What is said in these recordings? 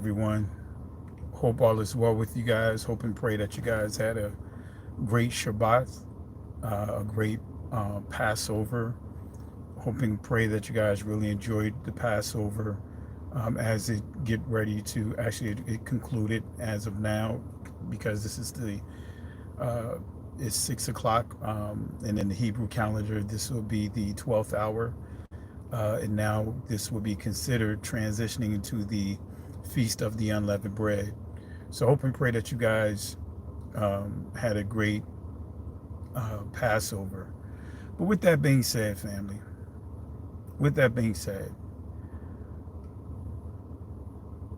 everyone. Hope all is well with you guys. Hope and pray that you guys had a great Shabbat, a great Passover. Hoping and pray that you guys really enjoyed the Passover as it get ready to actually it concluded as of now, because this is uh, it's 6 o'clock, and in the Hebrew calendar this will be the 12th hour, and now this will be considered transitioning into the Feast of the Unleavened Bread. So hope and pray that you guys had a great Passover. But with that being said, family, with that being said,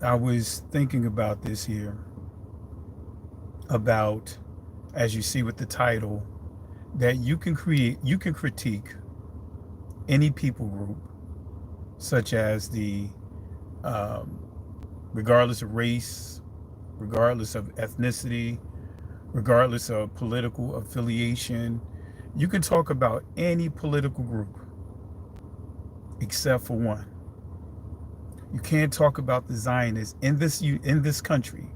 I was thinking about this here, about, as you see with the title, that you can critique any people group, such as um, regardless of race, regardless of ethnicity, regardless of political affiliation. You can talk about any political group except for one. You can't talk about the Zionists in this country.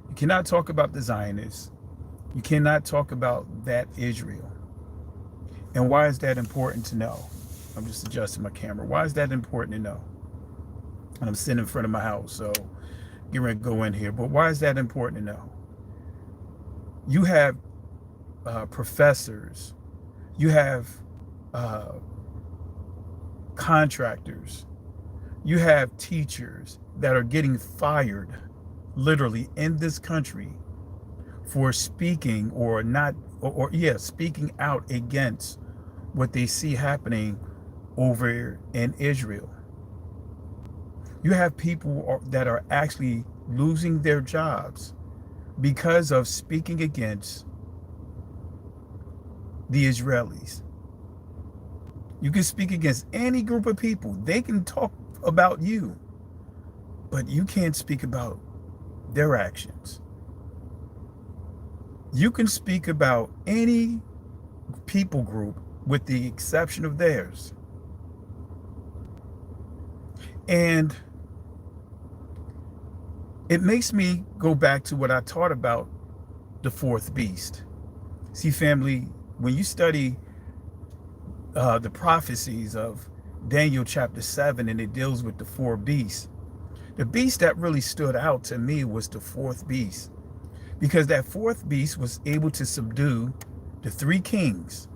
You cannot talk about the Zionists. You cannot talk about that Israel. And why is that important to know? I'm just adjusting my camera. Why is that important to know? And I'm sitting in front of my house, so get ready to go in here. But why is that important to know? You have professors, you have uh, contractors, you have teachers that are getting fired literally in this country for speaking or not, or yeah, speaking out against what they see happening over in Israel. You have people that are actually losing their jobs because of speaking against the Israelis. You can speak against any group of people. They can talk about you, but you can't speak about their actions. You can speak about any people group with the exception of theirs. And it makes me go back to what I taught about the fourth beast. See, family, when you study the prophecies of Daniel chapter 7, and it deals with the four beasts, the beast that really stood out to me was the fourth beast, because that fourth beast was able to subdue the three kings.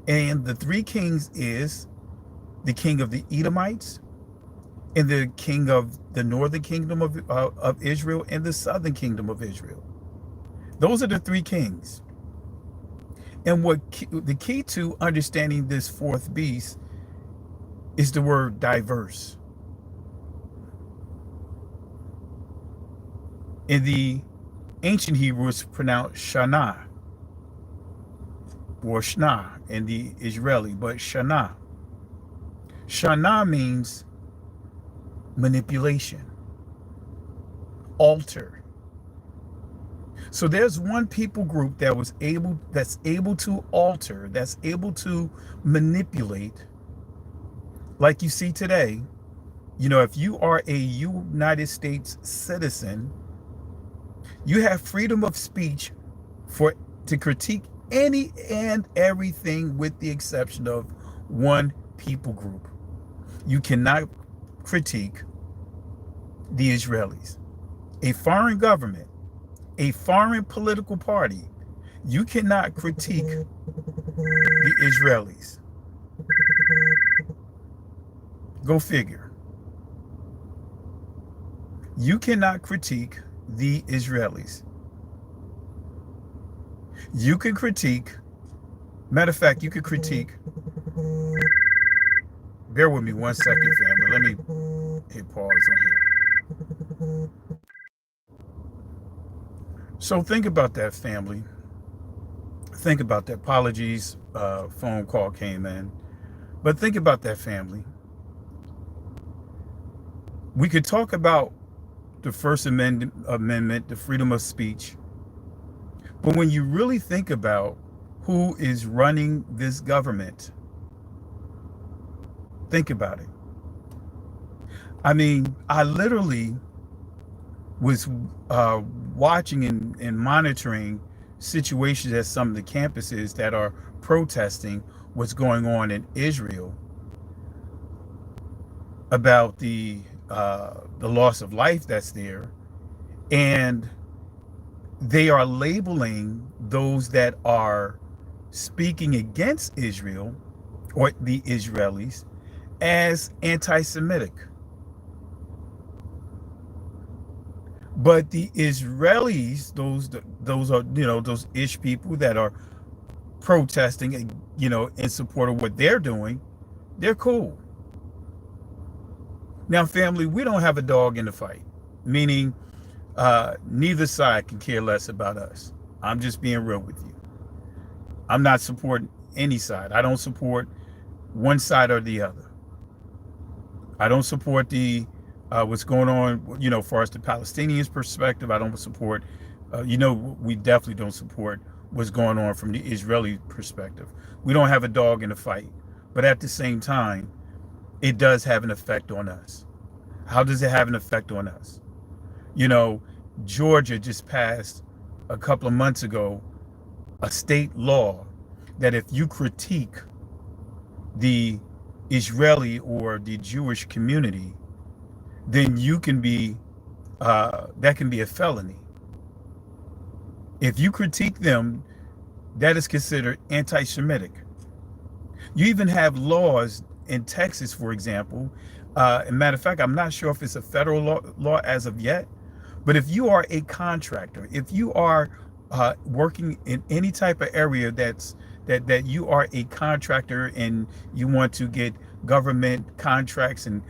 And the three kings is the king of the Edomites, and the king of the northern kingdom of Israel, and the southern kingdom of Israel. Those are the three kings. And the key to understanding this fourth beast is the word diverse. In the ancient Hebrew, it's pronounced Shana or Shna in the Israeli, but Shana. Shana means manipulation, alter. So there's one people group that's able to alter, that's able to manipulate, like you see today. You know, if you are a United States citizen, you have freedom of speech to critique any and everything, with the exception of one people group. You cannot critique the Israelis, a foreign government, a foreign political party. You cannot critique the Israelis. Go figure. You cannot critique the Israelis. You can critique, matter of fact, you could critique, bear with me one second, family. Let me hit pause on here. So think about that, family. Think about that. Apologies, phone call came in. But think about that, family. We could talk about the First Amendment, the freedom of speech. But when you really think about who is running this government, think about it. I mean, I literally was watching and monitoring situations at some of the campuses that are protesting what's going on in Israel about the loss of life that's there, and they are labeling those that are speaking against Israel or the Israelis as anti-Semitic. But the Israelis, those are, those ish people that are protesting, in support of what they're doing, they're cool. Now, family, we don't have a dog in the fight, meaning neither side can care less about us. I'm just being real with you. I'm not supporting any side. I don't support one side or the other. I don't support the what's going on, as far as the Palestinians' perspective. I don't support, we definitely don't support what's going on from the Israeli perspective. We don't have a dog in the fight. But at the same time, it does have an effect on us. How does it have an effect on us? Georgia just passed a couple of months ago a state law that if you critique the Israeli or the Jewish community, then you can be, that can be a felony. If you critique them, that is considered anti-Semitic. You even have laws in Texas, for example. As a matter of fact, I'm not sure if it's a federal law as of yet, but if you are a contractor, if you are working in any type of area that you are a contractor and you want to get government contracts and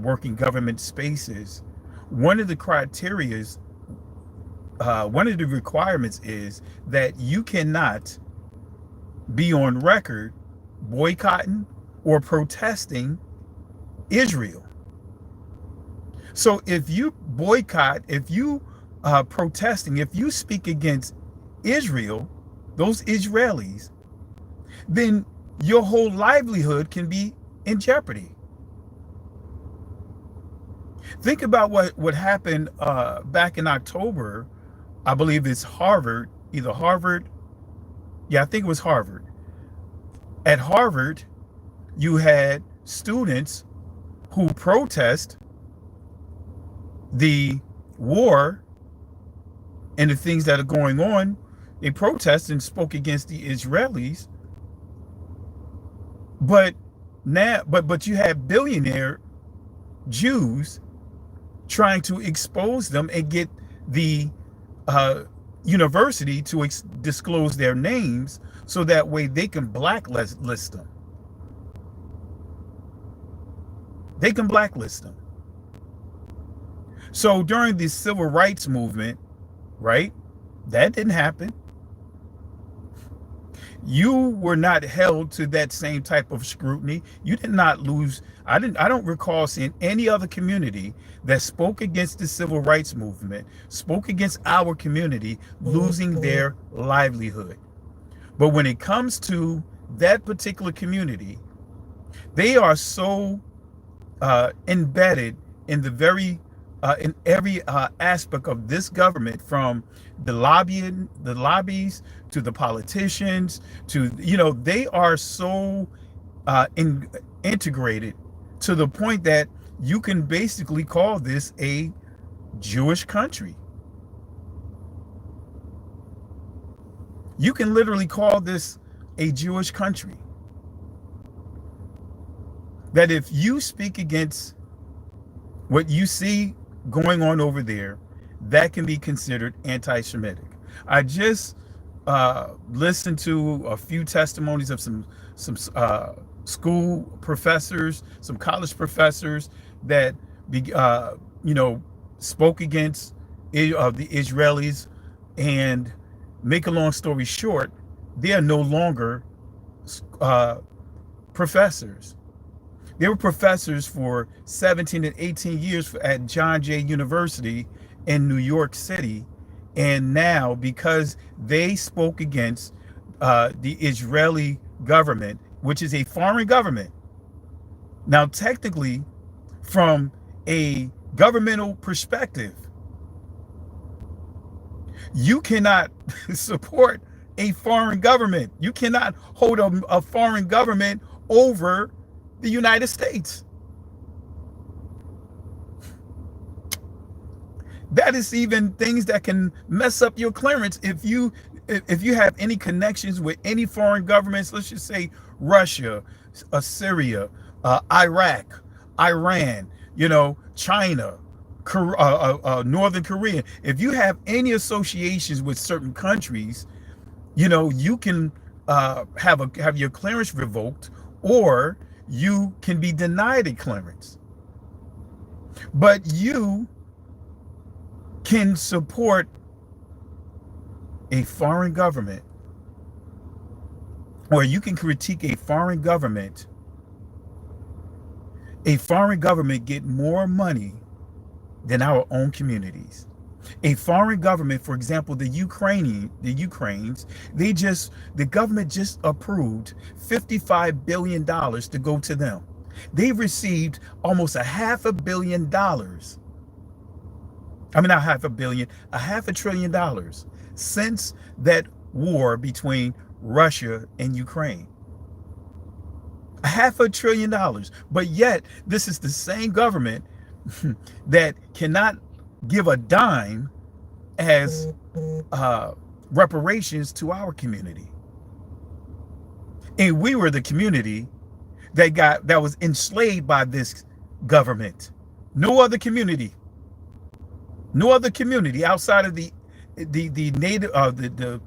working government spaces, one of the criterias, one of the requirements is that you cannot be on record boycotting or protesting Israel. So if you boycott, if you protesting, if you speak against Israel, those Israelis, then your whole livelihood can be in jeopardy. Think about what happened back in October. I believe it's Harvard, either Harvard. Yeah, I think it was Harvard. At Harvard, you had students who protest the war and the things that are going on. They protested and spoke against the Israelis. But now, but you have billionaire Jews trying to expose them and get the university to disclose their names so that way they can blacklist them. They can blacklist them. So during the civil rights movement, right, that didn't happen. You were not held to that same type of scrutiny. You did not lose. I don't recall seeing any other community that spoke against the civil rights movement, spoke against our community, losing their livelihood. But when it comes to that particular community, they are so embedded in the very in every aspect of this government, from the lobbies to the politicians, to, they are so integrated to the point that you can basically call this a Jewish country. You can literally call this a Jewish country. That if you speak against what you see going on over there, that can be considered anti-Semitic. I just listened to a few testimonies of some school professors, some college professors that spoke against the Israelis, and make a long story short, they are no longer professors. They were professors for 17 and 18 years at John Jay University in New York City. And now, because they spoke against the Israeli government, which is a foreign government. Now, technically, from a governmental perspective, You cannot support a foreign government. You cannot hold a foreign government over the United States. That is even things that can mess up your clearance if you have any connections with any foreign governments. Let's just say Russia, Syria, Iraq, Iran, China, Northern Korea. If you have any associations with certain countries, you can have your clearance revoked, or you can be denied a clearance. But you can support a foreign government, or you can critique a foreign government. A foreign government get more money than our own communities. A foreign government, for example, the Ukrainians, the government just approved $55 billion to go to them. They've received almost $500 million. I mean, not $500 million, $500 billion since that war between Russia and Ukraine. $500 billion. But yet, this is the same government that cannot give a dime as reparations to our community. And we were the community that was enslaved by this government. No other community outside of the native, the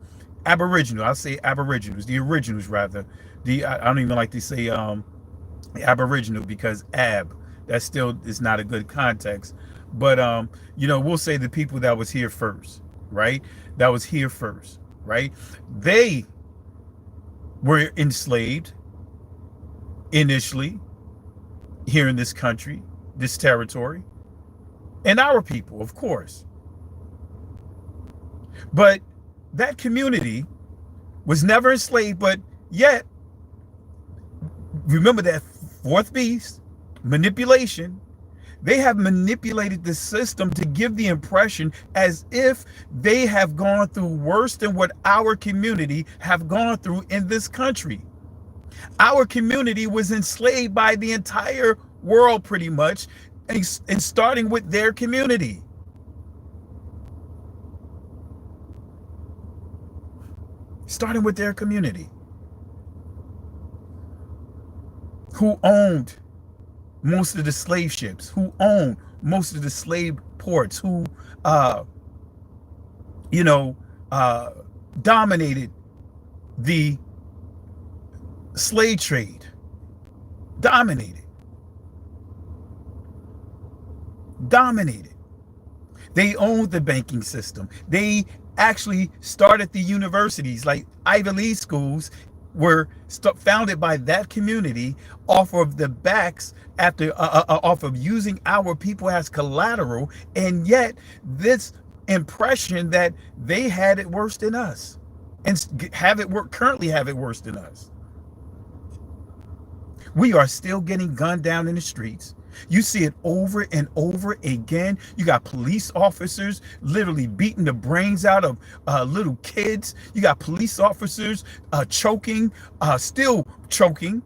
Aboriginal. I'll say Aboriginals, the originals rather. I don't even like to say Aboriginal, because that still is not a good context. But we'll say the people that was here first, right? That was here first, right? They were enslaved initially here in this country, this territory, and our people, of course. But that community was never enslaved, but yet, remember that fourth beast, manipulation. They have manipulated the system to give the impression as if they have gone through worse than what our community have gone through in this country. Our community was enslaved by the entire world pretty much, and starting with their community. Starting with their community. Who owned most of the slave ships, who owned most of the slave ports, who dominated the slave trade. Dominated. They owned the banking system. They actually started the universities. Like Ivy League schools were founded by that community off of the backs off of using our people as collateral, and yet this impression that they had it worse than us and currently have it worse than us. We are still getting gunned down in the streets. You see it over and over again. You got police officers literally beating the brains out of little kids. You got police officers still choking,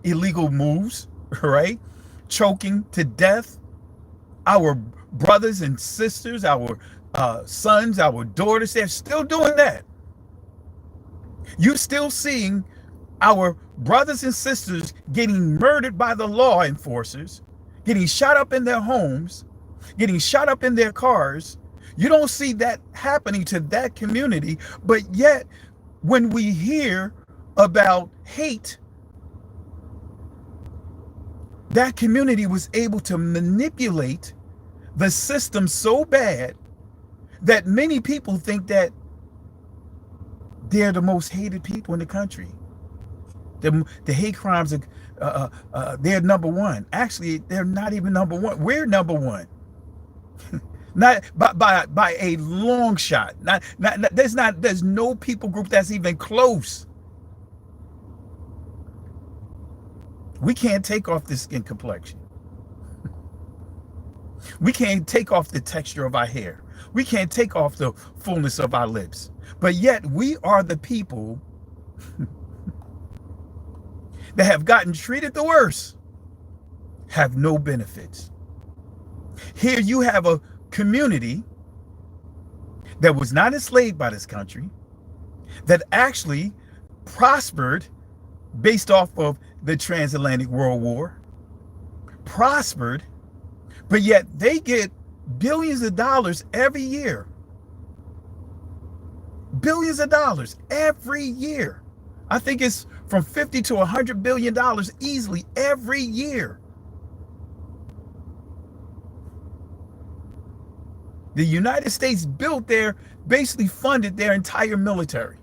illegal moves, right? Choking to death our brothers and sisters, our sons, our daughters. They're still doing that. You're still seeing our brothers and sisters getting murdered by the law enforcers, getting shot up in their homes, getting shot up in their cars. You don't see that happening to that community, but yet when we hear about hate, that community was able to manipulate the system so bad that many people think that they're the most hated people in the country. The hate crimes they're number one. Actually, they're not even number one. We're number one. Not by a long shot. There's no people group that's even close. We can't take off this skin complexion. We can't take off the texture of our hair. We can't take off the fullness of our lips. But yet we are the people that have gotten treated the worst, have no benefits. Here you have a community that was not enslaved by this country, that actually prospered based off of the transatlantic world war, prospered, but yet they get billions of dollars every year. Billions of dollars every year. I think it's from 50 to $100 billion easily every year. The United States built their, basically funded their entire military.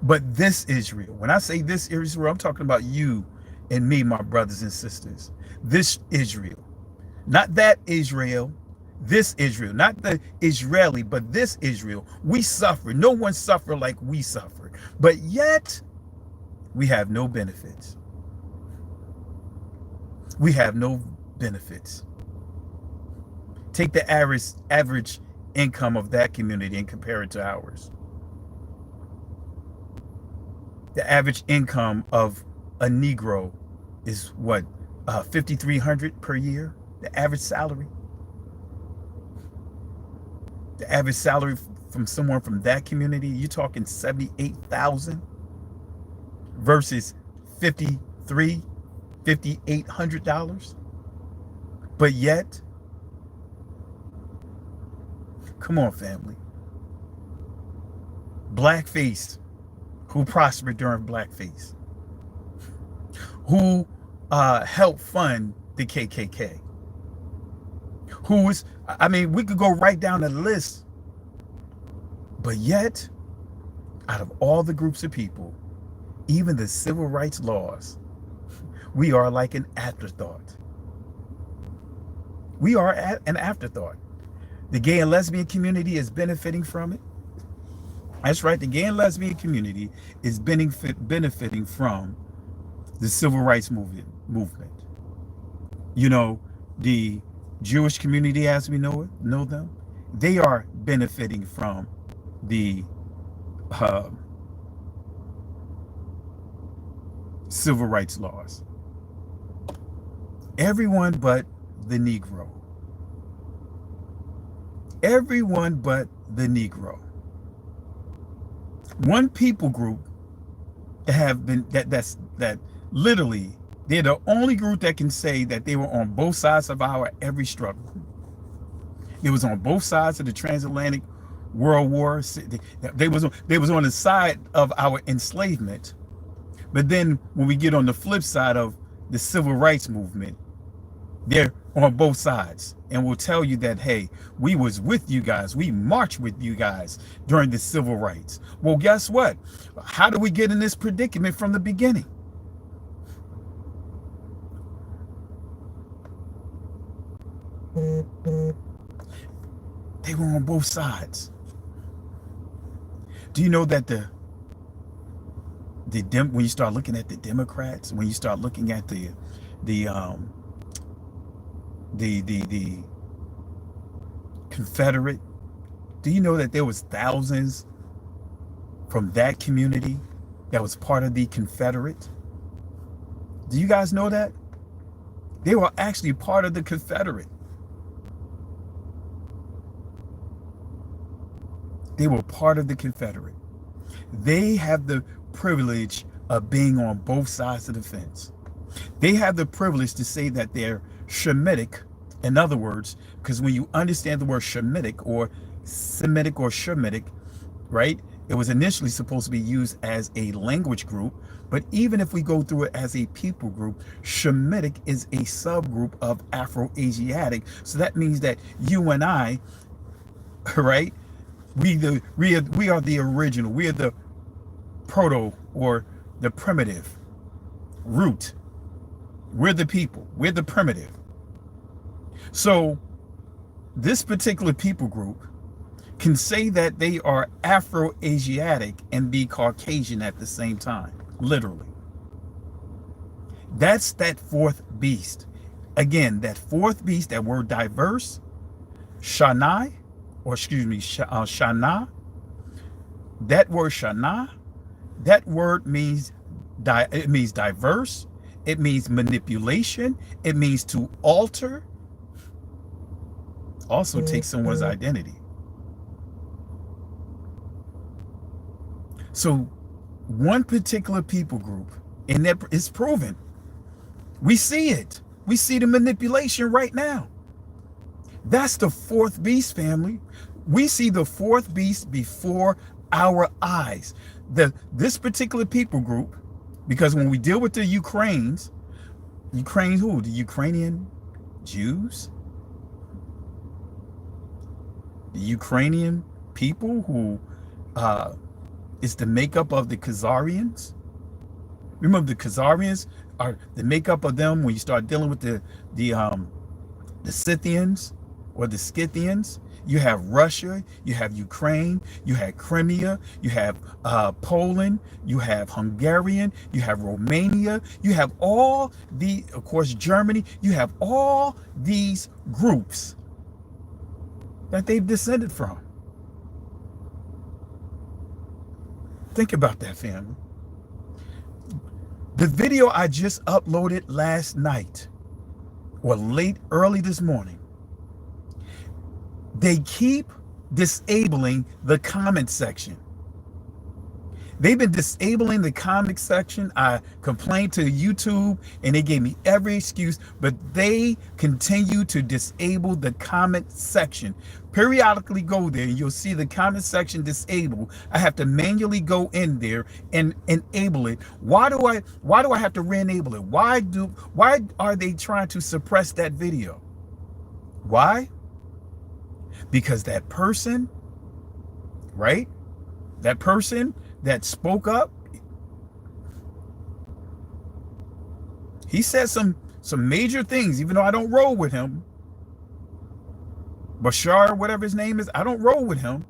But this Israel, when I say this Israel, I'm talking about you and me, my brothers and sisters. This Israel, not that Israel, this Israel, not the Israeli, but this Israel. We suffer. No one suffered like we suffered. But yet, we have no benefits. We have no benefits. Take the average income of that community and compare it to ours. The average income of a Negro is what, $5,300 per year? The average salary? The average salary from someone from that community, you're talking $78,000 versus $5,800. But yet, come on, family. Blackface, who prospered during blackface, who helped fund the KKK, who was, I mean, we could go right down the list. But yet, out of all the groups of people, even the civil rights laws, we are like an afterthought. We are an afterthought. The gay and lesbian community is benefiting from it. That's right, the gay and lesbian community is benefiting from the civil rights movement. You know, the Jewish community, as we know them, they are benefiting from the civil rights laws. Everyone but the Negro. Everyone but the Negro. One people group that have been that literally they're the only group that can say that they were on both sides of our every struggle. It was on both sides of the transatlantic world war. They was on the side of our enslavement. But then when we get on the flip side of the civil rights movement, they're on both sides and will tell you that, hey, we was with you guys. We marched with you guys during the civil rights. Well, guess what? How do we get in this predicament from the beginning? They were on both sides. Do you know that when you start looking at the Democrats, when you start looking at the Confederate, do you know that there was thousands from that community that was part of the Confederate? Do you guys know that? They were actually part of the Confederate. They were part of the Confederate. They have the privilege of being on both sides of the fence. They have the privilege to say that they're Shemitic. In other words, because when you understand the word Shemitic or Semitic or Shemitic, right, it was initially supposed to be used as a language group, but even if we go through it as a people group, Shemitic is a subgroup of Afro-Asiatic. So that means that you and I, right, we are the original, we are the proto or the primitive root. We're the people, we're the primitive. So this particular people group can say that they are Afro-Asiatic and be Caucasian at the same time, literally. That's that fourth beast. Again, that fourth beast, that word diverse, Shana, or excuse me, Shana, that word Shana, that word means, it means diverse, it means manipulation, it means to alter, also take someone's identity. So one particular people group, and that is proven. We see it. We see the manipulation right now. That's the fourth beast, family. We see the fourth beast before our eyes. This particular people group, because when we deal with the Ukraine who? The Ukrainian Jews? The Ukrainian people who is the makeup of the Khazarians. Remember, the Khazarians are the makeup of them when you start dealing with the Scythians or the Scythians. You have Russia, you have Ukraine, you have Crimea, you have Poland, you have Hungarian, you have Romania, you have all the, of course, Germany, you have all these groups that they've descended from. Think about that, family. The video I just uploaded last night, or early this morning, they keep disabling the comment section. They've been disabling the comment section. I complained to YouTube and they gave me every excuse, but they continue to disable the comment section. Periodically go there and you'll see the comment section disabled. I have to manually go in there and enable it. Why do I have to re-enable it? Why are they trying to suppress that video? Why? Because that person, right? That person that spoke up, he said some major things, even though I don't roll with him. Bashar, whatever his name is, I don't roll with him.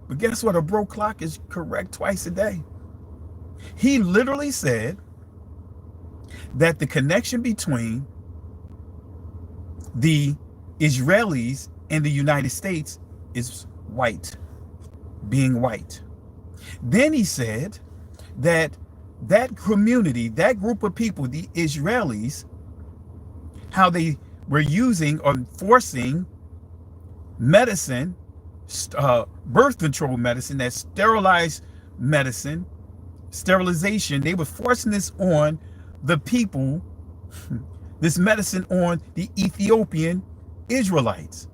But guess what? A broke clock is correct twice a day. He literally said that the connection between the Israelis and the United States is white, being white. Then he said that that community, that group of people, the Israelis, how they were using or forcing medicine, birth control medicine, that sterilized medicine, sterilization, they were forcing this on the people, this medicine on the Ethiopian Israelites.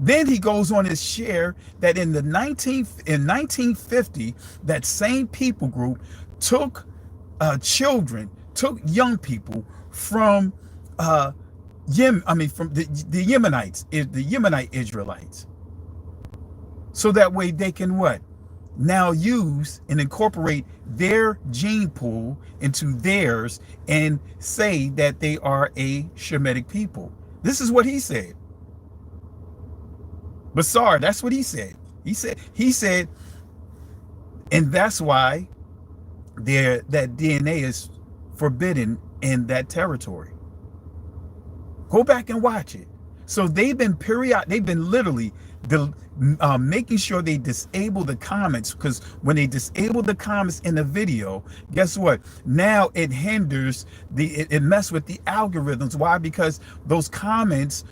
Then he goes on to share that in 1950, that same people group took children, took young people from from the Yemenites, the Yemenite Israelites, so that way they can what? Now use and incorporate their gene pool into theirs and say that they are a Shemitic people. This is what he said. Basar, that's what he said. He said, and that's why that DNA is forbidden in that territory. Go back and watch it. So they've been literally making sure they disable the comments, because when they disable the comments in the video, guess what? Now it hinders it messes with the algorithms. Why? Because those comments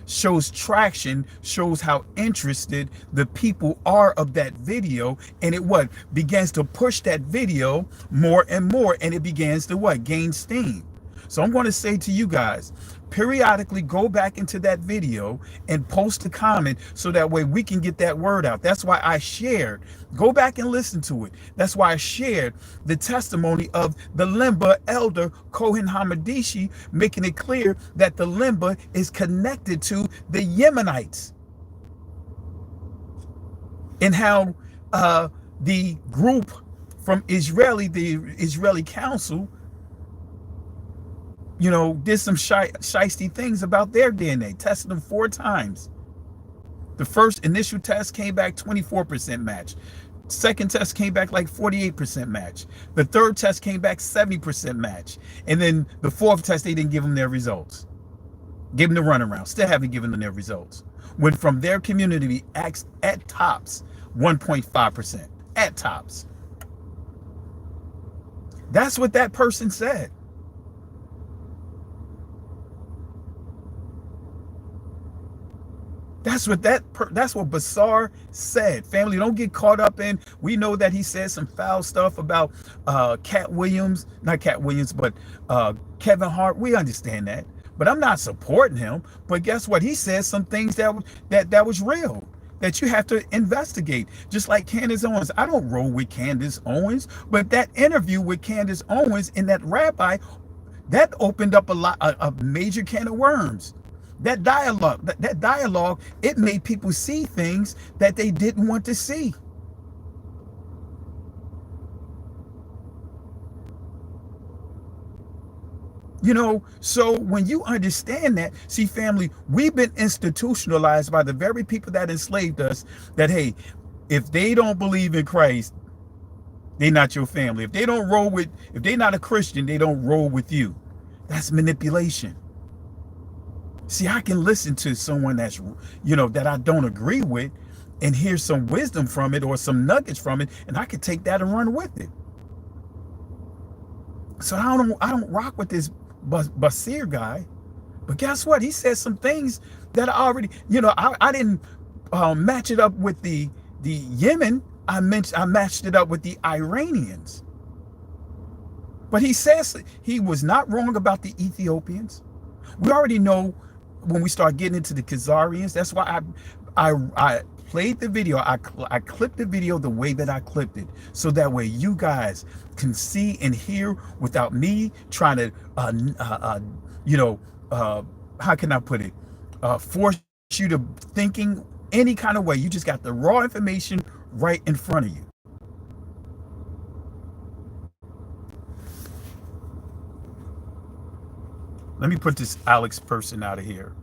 shows traction, shows how interested the people are of that video, and it begins to push that video more and more, and it begins to gain steam. So I'm going to say to you guys, periodically go back into that video and post a comment so that way we can get that word out. That's why I shared. Go back and listen to it. That's why I shared the testimony of the Limba elder Kohen Hamadishi, making it clear that the Limba is connected to the Yemenites, and how the group from the Israeli Council, did some shiesty things about their DNA, tested them 4 times. The first initial test came back 24% match. Second test came back like 48% match. The third test came back 70% match. And then the fourth test, they didn't give them their results. Gave them the runaround. Still haven't given them their results. When from their community, at tops, 1.5%. At tops. That's what that person said. That's what Basar said. Family, don't get caught up in. We know that he said some foul stuff about Cat Williams, not Cat Williams, but Kevin Hart. We understand that, but I'm not supporting him. But guess what? He said some things that was real, that you have to investigate. Just like Candace Owens. I don't roll with Candace Owens, but that interview with Candace Owens and that rabbi, that opened up a major can of worms. That dialogue, it made people see things that they didn't want to see. You know, so when you understand that, see, family, we've been institutionalized by the very people that enslaved us, that, hey, if they don't believe in Christ, they're not your family. If they're not a Christian, they don't roll with you. That's manipulation. See, I can listen to someone that's, that I don't agree with and hear some wisdom from it or some nuggets from it, and I can take that and run with it. So I don't rock with this Basir guy. But guess what? He said some things that I already, I didn't match it up with the Yemen. I matched it up with the Iranians. But he says he was not wrong about the Ethiopians. We already know when we start getting into the Khazarians. That's why I played the video. I clipped the video the way that I clipped it, so that way you guys can see and hear without me trying to, how can I put it? Force you to thinking any kind of way. You just got the raw information right in front of you. Let me put this Alex person out of here.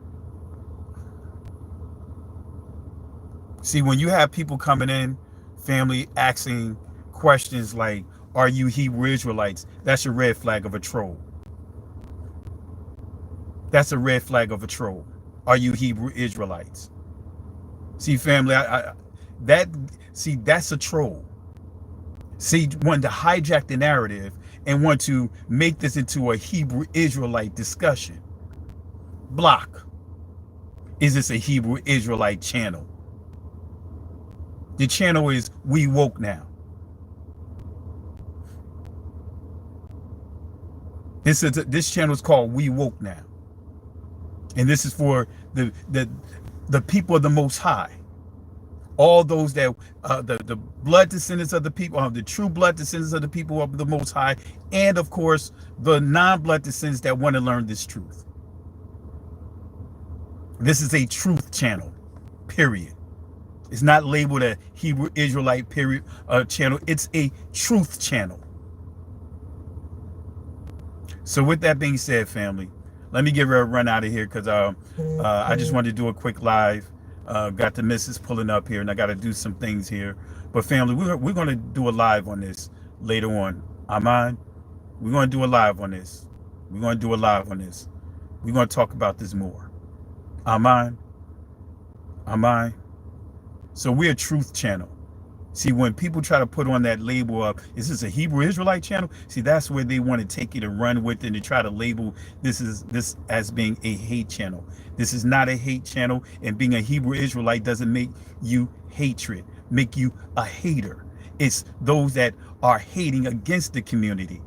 See, when you have people coming in, family, asking questions like, are you Hebrew Israelites? That's a red flag of a troll. That's a red flag of a troll. Are you Hebrew Israelites? See, family, that's a troll. See, want to hijack the narrative and want to make this into a Hebrew Israelite discussion. Block. Is this a Hebrew Israelite channel? The channel is We Woke Now. This channel is called We Woke Now. And this is for the people of the Most High. All those that the blood descendants of the people, the true blood descendants of the people of the Most High, and of course the non-blood descendants that want to learn this truth. This is a truth channel, period. It's not labeled a Hebrew Israelite channel. It's a truth channel. So with that being said, family, let me get ready to run out of here because I just wanted to do a quick live. Got the missus pulling up here, and I got to do some things here. But family, we're going to do a live on this later on. Amen. We're going to do a live on this. We're going to do a live on this. We're going to talk about this more. Amen. Amen. So we're a truth channel. See, when people try to put on that label of, is this a Hebrew Israelite channel? See, that's where they want to take you to run with it and try to label this as being a hate channel. This is not a hate channel, and being a Hebrew Israelite doesn't make you hatred, make you a hater. It's those that are hating against the community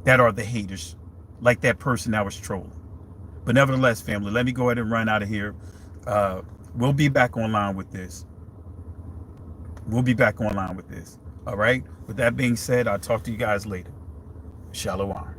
that are the haters, like that person I was trolling. But nevertheless, family, let me go ahead and run out of here. We'll be back online with this. We'll be back online with this. All right. With that being said, I'll talk to you guys later. Shalom.